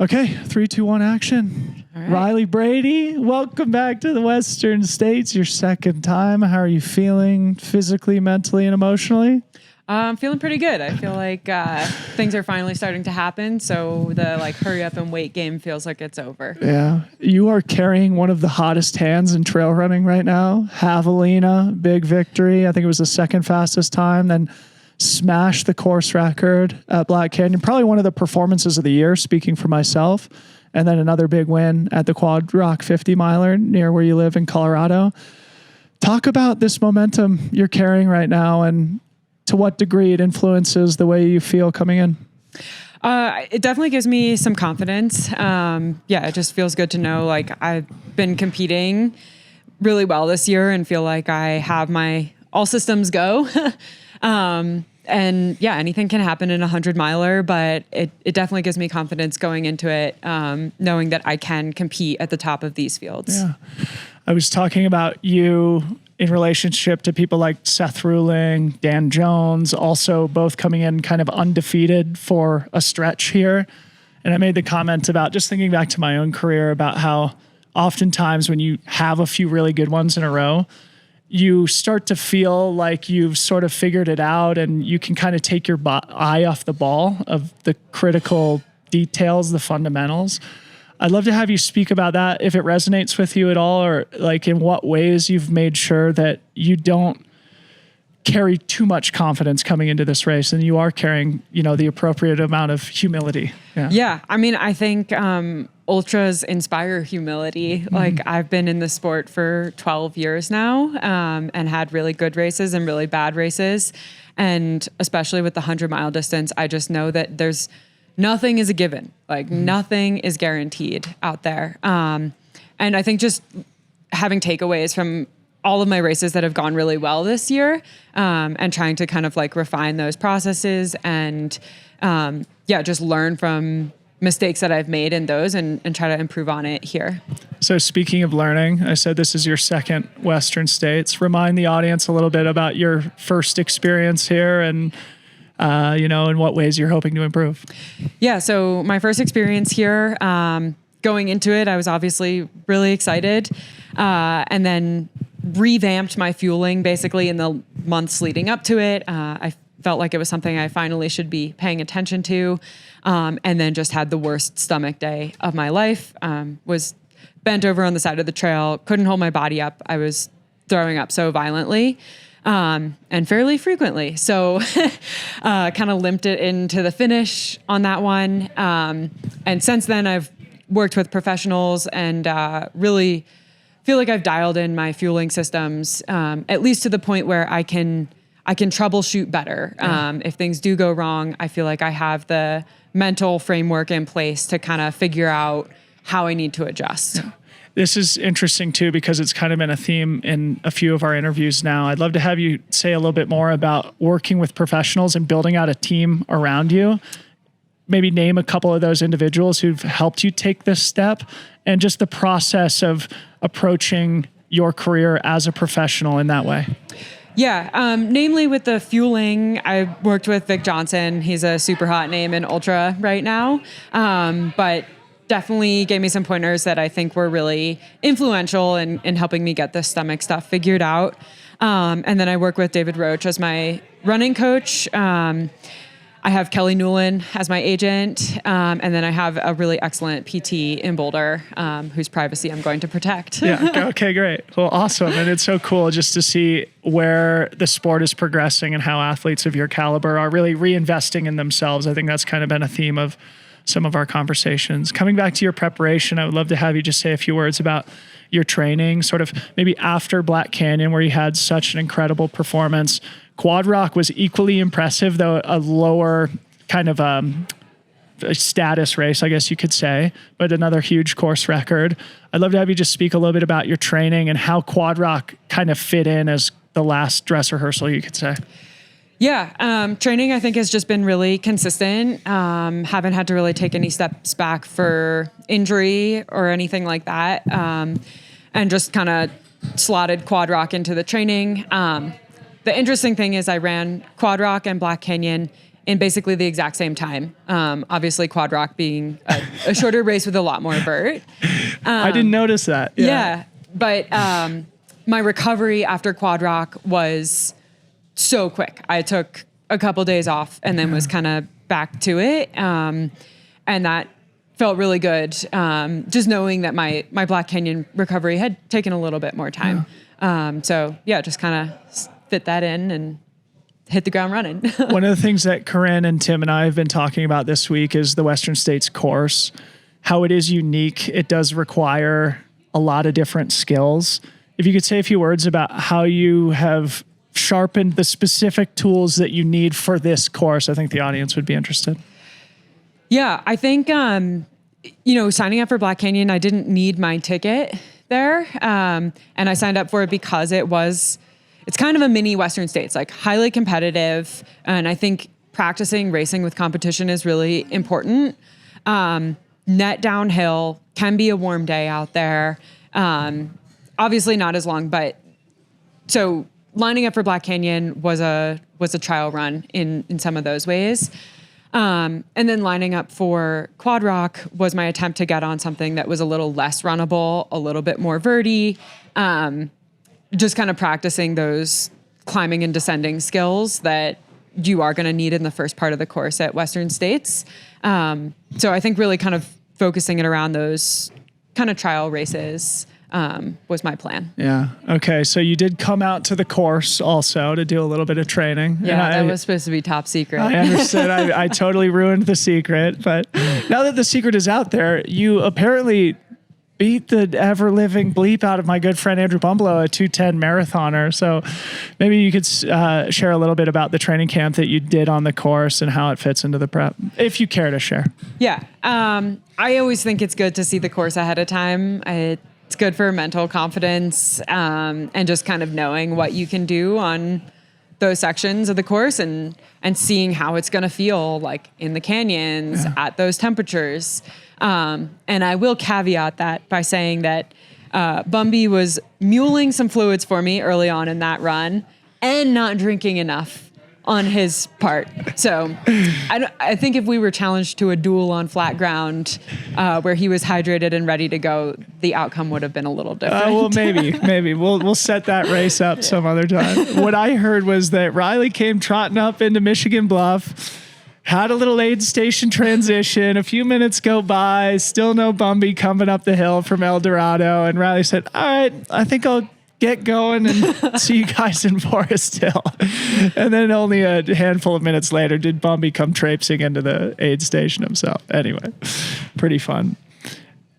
Okay, 3, 2, 1, action. All right. Riley, Brady, welcome back to the Western States. Your second time. How are you feeling physically, mentally, and emotionally? I'm feeling pretty good. I feel like things are finally starting to happen. So the hurry up and wait game feels like it's over. Yeah. You are carrying one of the hottest hands in trail running right now. Javelina, big victory. I think it was the second fastest time. Then smashed the course record at Black Canyon. Probably one of the performances of the year, speaking for myself. And then another big win at the Quad Rock 50 miler near where you live in Colorado. Talk about this momentum you're carrying right now and to what degree it influences the way you feel coming in. It definitely gives me some confidence. It just feels good to know I've been competing really well this year and feel like I have my all systems go. Anything can happen in a 100-miler, but it definitely gives me confidence going into it, knowing that I can compete at the top of these fields. Yeah. I was talking about you in relationship to people like Seth Ruling, Dan Jones, also both coming in kind of undefeated for a stretch here. And I made the comment about just thinking back to my own career about how oftentimes when you have a few really good ones in a row, you start to feel like you've sort of figured it out and you can kind of take your eye off the ball of the critical details, the fundamentals. I'd love to have you speak about that, if it resonates with you at all, or in what ways you've made sure that you don't carry too much confidence coming into this race and you are carrying, the appropriate amount of humility. Yeah. I mean, I think ultras inspire humility. Mm-hmm. I've been in the sport for 12 years now and had really good races and really bad races. And especially with the 100-mile distance, I just know that nothing is a given. Nothing is guaranteed out there. And I think just having takeaways from all of my races that have gone really well this year, and trying to kind of refine those processes and, just learn from mistakes that I've made in those and try to improve on it here. So speaking of learning, I said this is your second Western States. Remind the audience a little bit about your first experience here and in what ways you're hoping to improve. Yeah. So my first experience here, going into it, I was obviously really excited, and then revamped my fueling basically in the months leading up to it. I felt like it was something I finally should be paying attention to. And then just had the worst stomach day of my life. Was bent over on the side of the trail, couldn't hold my body up. I was throwing up so violently. And fairly frequently. So kind of limped it into the finish on that one. And since then I've worked with professionals and really feel like I've dialed in my fueling systems, at least to the point where I can troubleshoot better. If things do go wrong, I feel like I have the mental framework in place to kind of figure out how I need to adjust. Yeah. This is interesting too, because it's kind of been a theme in a few of our interviews now. I'd love to have you say a little bit more about working with professionals and building out a team around you. Maybe name a couple of those individuals who've helped you take this step and just the process of approaching your career as a professional in that way. Yeah, namely with the fueling, I worked with Vic Johnson. He's a super hot name in ultra right now, but definitely gave me some pointers that I think were really influential in helping me get this stomach stuff figured out. And then I work with David Roach as my running coach. I have Kelly Newland as my agent. And then I have a really excellent PT in Boulder, whose privacy I'm going to protect. Yeah. Okay, great. Well, awesome. And it's so cool just to see where the sport is progressing and how athletes of your caliber are really reinvesting in themselves. I think that's kind of been a theme of some of our conversations. Coming back to your preparation, I would love to have you just say a few words about your training, sort of maybe after Black Canyon, where you had such an incredible performance. Quad Rock was equally impressive, though a lower kind of a status race, I guess you could say, but another huge course record. I'd love to have you just speak a little bit about your training and how Quad Rock kind of fit in as the last dress rehearsal, you could say. Yeah, training I think has just been really consistent. Haven't had to really take any steps back for injury or anything like that. And just kind of slotted Quad Rock into the training. The interesting thing is I ran Quad Rock and Black Canyon in basically the exact same time. Obviously Quad Rock being a shorter race with a lot more vert. I didn't notice that. Yeah. But my recovery after Quad Rock was so quick. I took a couple days off and then was kind of back to it. And that felt really good. Just knowing that my Black Canyon recovery had taken a little bit more time. So yeah, just kind of fit that in and hit the ground running. One of the things that Corinne and Tim and I have been talking about this week is the Western States course, how it is unique. It does require a lot of different skills. If you could say a few words about how you have sharpened the specific tools that you need for this course, I think the audience would be interested. Yeah, I think, signing up for Black Canyon, I didn't need my ticket there. And I signed up for it because it's kind of a mini Western States, like highly competitive. And I think practicing racing with competition is really important. Net downhill, can be a warm day out there. Obviously not as long, but so lining up for Black Canyon was a trial run in some of those ways. And then lining up for Quad Rock was my attempt to get on something that was a little less runnable, a little bit more verty. Just kind of practicing those climbing and descending skills that you are going to need in the first part of the course at Western States. So I think really kind of focusing it around those kind of trial races was my plan. Yeah. Okay. So you did come out to the course also to do a little bit of training. Yeah, that was supposed to be top secret. I understood. I totally ruined the secret. But now that the secret is out there, you apparently beat the ever-living bleep out of my good friend Andrew Bumblow, a 2:10 marathoner. So maybe you could share a little bit about the training camp that you did on the course and how it fits into the prep, if you care to share. Yeah. I always think it's good to see the course ahead of time. It's good for mental confidence and just kind of knowing what you can do on those sections of the course and seeing how it's going to feel like in the canyons at those temperatures. And I will caveat that by saying that Bumby was muling some fluids for me early on in that run and not drinking enough on his part. So I think if we were challenged to a duel on flat ground where he was hydrated and ready to go, the outcome would have been a little different. Well, maybe we'll set that race up some other time. What I heard was that Riley came trotting up into Michigan Bluff, had a little aid station transition. A few minutes go by, still no Bumby coming up the hill from El Dorado. And Riley said, all right, I think I'll get going and see you guys in Forest Hill. And then only a handful of minutes later did Bumby come traipsing into the aid station himself. Anyway, pretty fun.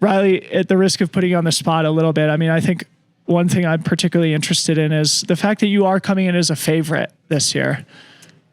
Riley, at the risk of putting you on the spot a little bit, I mean, I think one thing I'm particularly interested in is the fact that you are coming in as a favorite this year.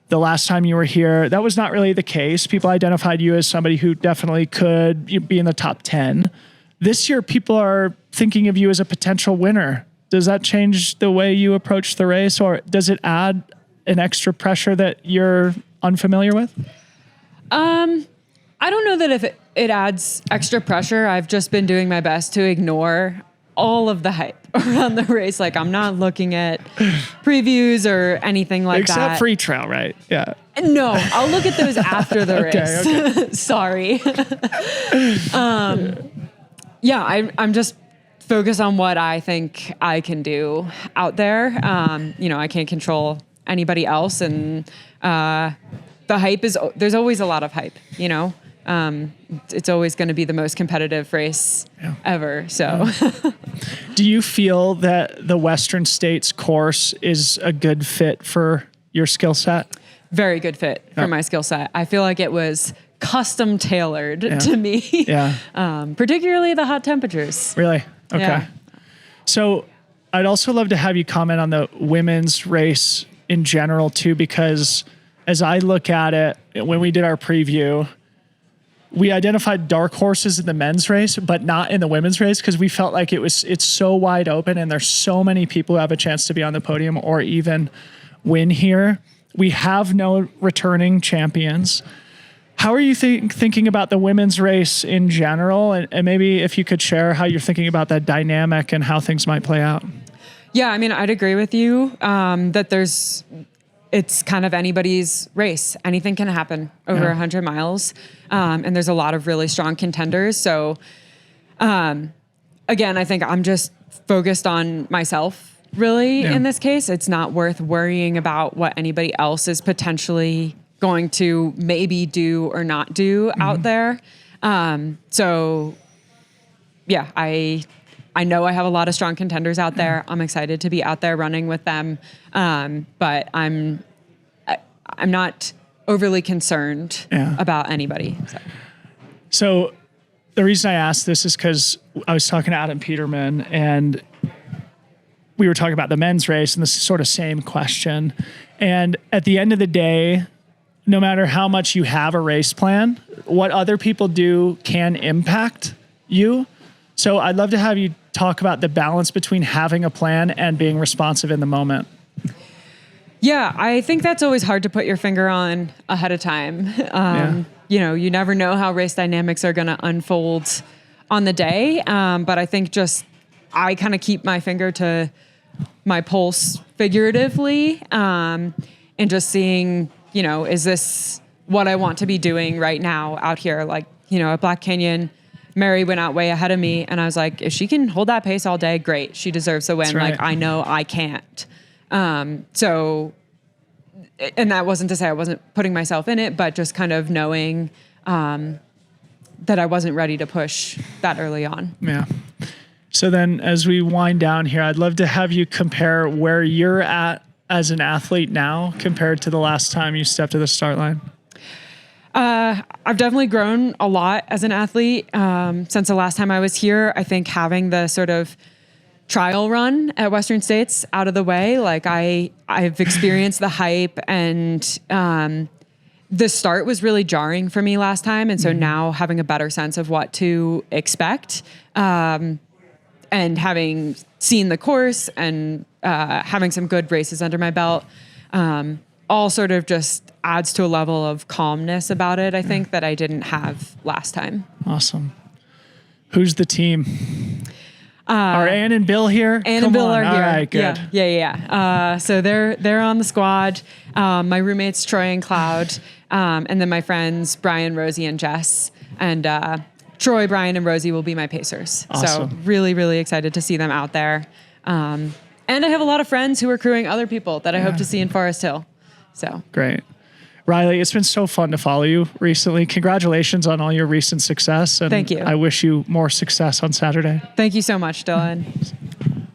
The last time you were here, that was not really the case. People identified you as somebody who definitely could be in the top 10. This year, people are thinking of you as a potential winner. Does that change the way you approach the race, or does it add an extra pressure that you're unfamiliar with? I don't know that if it adds extra pressure. I've just been doing my best to ignore all of the hype around the race. Like, I'm not looking at previews or anything like that. Except Freetrail, right? Yeah. No, I'll look at those after the race. Okay. Sorry. I'm just focused on what I think I can do out there. I can't control anybody else. And the hype there's always a lot of hype, it's always going to be the most competitive race ever. So do you feel that the Western States course is a good fit for your skill set? Very good fit for my skill set. I feel like it was custom tailored to me, particularly the hot temperatures. Really? Okay. Yeah. So I'd also love to have you comment on the women's race in general too, because as I look at it, when we did our preview, we identified dark horses in the men's race, but not in the women's race, because we felt like it's so wide open and there's so many people who have a chance to be on the podium or even win here. We have no returning champions. How are you thinking about the women's race in general? And maybe if you could share how you're thinking about that dynamic and how things might play out. Yeah, I mean, I'd agree with you that there's it's kind of anybody's race. Anything can happen over 100 miles. And there's a lot of really strong contenders. So, again, I think I'm just focused on myself really in this case. It's not worth worrying about what anybody else is potentially going to maybe do or not do out there. So yeah, I know I have a lot of strong contenders out there. I'm excited to be out there running with them. But I'm not overly concerned about anybody. So the reason I asked this is because I was talking to Adam Peterman and we were talking about the men's race and this sort of same question. And at the end of the day, no matter how much you have a race plan, what other people do can impact you. So I'd love to have you talk about the balance between having a plan and being responsive in the moment. Yeah, I think that's always hard to put your finger on ahead of time. You know, you never know how race dynamics are going to unfold on the day. But I think I kind of keep my finger to my pulse figuratively, and just seeing, you know, is this what I want to be doing right now out here? Like, you know, at Black Canyon, Mary went out way ahead of me and I was like, if she can hold that pace all day, great. She deserves a win. Right. Like, I know I can't. So, and that wasn't to say I wasn't putting myself in it, but just kind of knowing, that I wasn't ready to push that early on. Yeah. So then as we wind down here, I'd love to have you compare where you're at as an athlete now compared to the last time you stepped to the start line. I've definitely grown a lot as an athlete since the last time I was here. I think having the sort of trial run at Western States out of the way, like I've experienced the hype, and the start was really jarring for me last time. And so now having a better sense of what to expect, and having seen the course and having some good races under my belt, all sort of just adds to a level of calmness about it, I think, that I didn't have last time. Awesome. Who's the team? Are Ann and Bill here? Ann and Bill are here. All right, good. Yeah. So they're on the squad. My roommates, Troy and Cloud, and then my friends, Brian, Rosie, and Jess. And Troy, Brian, and Rosie will be my pacers. Awesome. So really, really excited to see them out there. And I have a lot of friends who are crewing other people that I hope to see in Forest Hill. So great. Riley, it's been so fun to follow you recently. Congratulations on all your recent success. And thank you. I wish you more success on Saturday. Thank you so much, Dylan.